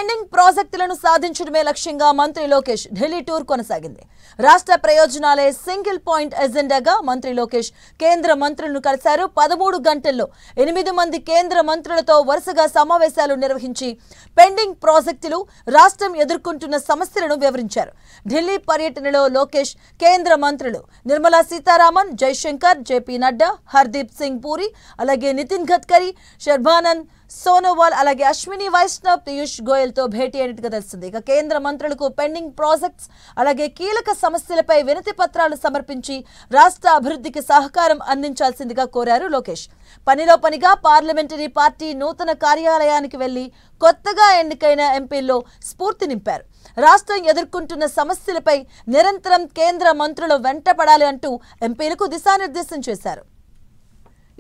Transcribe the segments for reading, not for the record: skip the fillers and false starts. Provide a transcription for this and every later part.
Pending ప్రాజెక్టులను సాధించడమే లక్ష్యంగా మంత్రి లోకేష్ ఢిల్లీ టూర్ కొనసాగింది. రాష్ట్ర ప్రయోజనాలే సింగిల్ పాయింట్ ఎజెండాగా మంత్రి లోకేష్ కేంద్ర మంత్రులను కలిశారు. 13 గంటల్లో 8 మంది కేంద్ర మంత్రులతో వరుసగా సమావేశాలు నిర్వహించి పెండింగ్ ప్రాజెక్టులు, రాష్ట్రం ఎదుర్కొంటున్న సమస్యలను వివరించారు. ఢిల్లీ పర్యటనలో లోకేష్ కేంద్ర మంత్రులు నిర్మలా సీతారామన్, జైశంకర్, జేపీ నడ్డా, హర్దీప్ సింగ్ పూరి, అలాగే నితిన్ గడ్కరీ, సర్బానంద్ సోనోవాల్, అలాగే అశ్విని వైష్ణవ్, పీయూష్ గోయల్ తో భేటీ అయినట్టుగా తెలుస్తుంది. ఇక కేంద్ర మంత్రులకు పెండింగ్ ప్రాజెక్ట్స్ అలాగే కీలక సమస్యలపై వినతి పత్రాలు సమర్పించి రాష్ట్ర అభివృద్ధికి సహకారం అందించాల్సిందిగా కోరారు లోకేష్. పనిలో పనిగా పార్లమెంటరీ పార్టీ నూతన కార్యాలయానికి వెళ్లి కొత్తగా ఎన్నికైన ఎంపీల్లో స్ఫూర్తి నింపారు. రాష్ట్రం ఎదుర్కొంటున్న సమస్యలపై నిరంతరం కేంద్ర మంత్రులు వెంటపడాలి అంటూ ఎంపీలకు దిశానిర్దేశం చేశారు.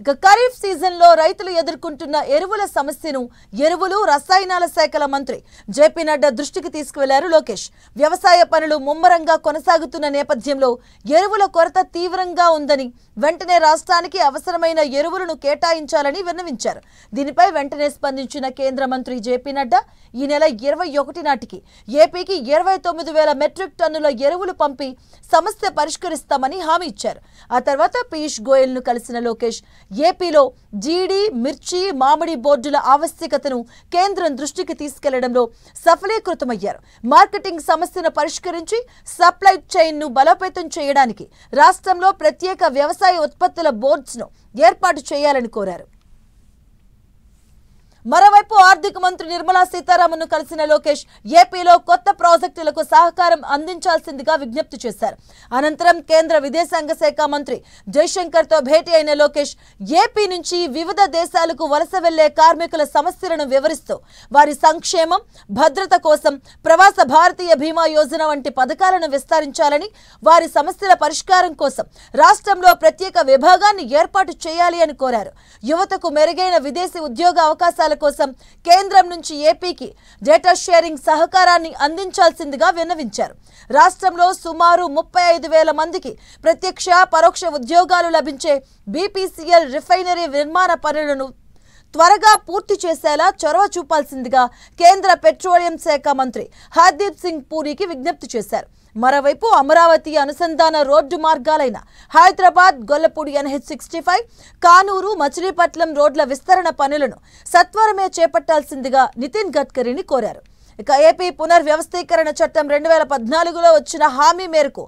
ఇక ఖరీఫ్ సీజన్ లో రైతులు ఎదుర్కొంటున్న ఎరువుల సమస్యను ఎరువులు, రసాయనాల శాఖల మంత్రి జేపీ నడ్డా దృష్టికి తీసుకువెళ్లారు లోకేష్. వ్యవసాయ పనులు ముమ్మరంగా కొనసాగుతున్న నేపథ్యంలో ఎరువుల కొరత తీవ్రంగా ఉందని, వెంటనే రాష్ట్రానికి అవసరమైన ఎరువులను కేటాయించాలని విన్నవించారు. దీనిపై వెంటనే స్పందించిన కేంద్ర మంత్రి జేపీ నడ్డా ఈ నెల 21 నాటికి ఏపీకి 29,000 మెట్రిక్ టన్నుల ఎరువులు పంపి సమస్య పరిష్కరిస్తామని హామీ ఇచ్చారు. ఆ తర్వాత పీయూష్ గోయల్ ను కలిసిన లోకేష్ ఏపీలో జీడి, మిర్చి, మామిడి బోర్డుల ఆవశ్యకతను కేంద్రం దృష్టికి తీసుకెళ్లడంలో సఫలీకృతమయ్యారు. మార్కెటింగ్ సమస్యను పరిష్కరించి సప్లై చైన్ ను బలోపేతం చేయడానికి రాష్ట్రంలో ప్రత్యేక వ్యవసాయ ఉత్పత్తుల బోర్డ్స్ ను ఏర్పాటు చేయాలని కోరారు. మరోవైపు ఆర్థిక మంత్రి నిర్మలా సీతారామన్ కలిసిన లోకేష్ ఏపీలో కొత్త ప్రాజెక్టులకు సహకారం అందించాల్సిందిగా విజ్ఞప్తి చేశారు. అనంతరం కేంద్ర విదేశాంగ శాఖ మంత్రి జైశంకర్ తో భేటీ అయిన లోకేష్ ఏపీ నుంచి వివిధ దేశాలకు వలస వెళ్లే కార్మికుల సమస్యలను వివరిస్తూ వారి సంక్షేమం, భద్రత కోసం ప్రవాస భారతీయ బీమా యోజన వంటి పథకాలను విస్తరించాలని, వారి సమస్యల పరిష్కారం కోసం రాష్ట్రంలో ప్రత్యేక విభాగాన్ని ఏర్పాటు చేయాలి అని కోరారు. యువతకు మెరుగైన విదేశీ ఉద్యోగ అవకాశాల కోసం కేంద్రం నుంచి ఏపీకి డేటా షేరింగ్ సహకారాన్ని అందించాల్సిందిగా విన్నవించారు. రాష్ట్రంలో సుమారు 35,000 మందికి ప్రత్యక్ష, పరోక్ష ఉద్యోగాలు లభించే బీపీసీఎల్ రిఫైనరీ నిర్మాణ పనులను త్వరగా పూర్తి చేసేలా చొరవ చూపాల్సిందిగా కేంద్ర పెట్రోలియం శాఖ మంత్రి హర్దీప్ సింగ్ పూరికి విజ్ఞప్తి చేశారు. మరోవైపు అమరావతి అనుసంధాన రోడ్డు మార్గాలైన హైదరాబాద్ గొల్లపూడి NH65, కానూరు, మచిలీపట్నం రోడ్ల విస్తరణ పనులను సత్వరమే చేపట్టాల్సిందిగా నితిన్ గడ్కరీని కోరారు. ఇక ఏపీ పునర్వ్యవస్థీకరణ చట్టం 2014లో వచ్చిన హామీ మేరకు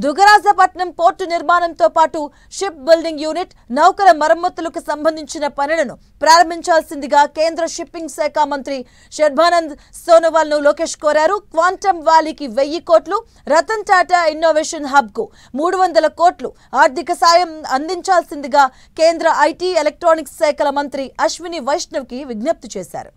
దుగరాజపట్నం పోర్టు నిర్మాణంతో పాటు షిప్ బిల్డింగ్ యూనిట్, నౌకల మరమ్మతులకు సంబంధించిన పనులను ప్రారంభించాల్సిందిగా కేంద్ర షిప్పింగ్ శాఖ మంత్రి సర్బానంద్ సోనోవాల్ ను లోకేష్ కోరారు. క్వాంటమ్ వ్యాలీకి 1000 కోట్లు, రతన్ టాటా ఇన్నోవేషన్ హబ్ కు 300 కోట్లు ఆర్థిక సాయం అందించాల్సిందిగా కేంద్ర ఐటీ, ఎలక్ట్రానిక్స్ శాఖల మంత్రి అశ్విని వైష్ణవ్ కి విజ్ఞప్తి చేశారు.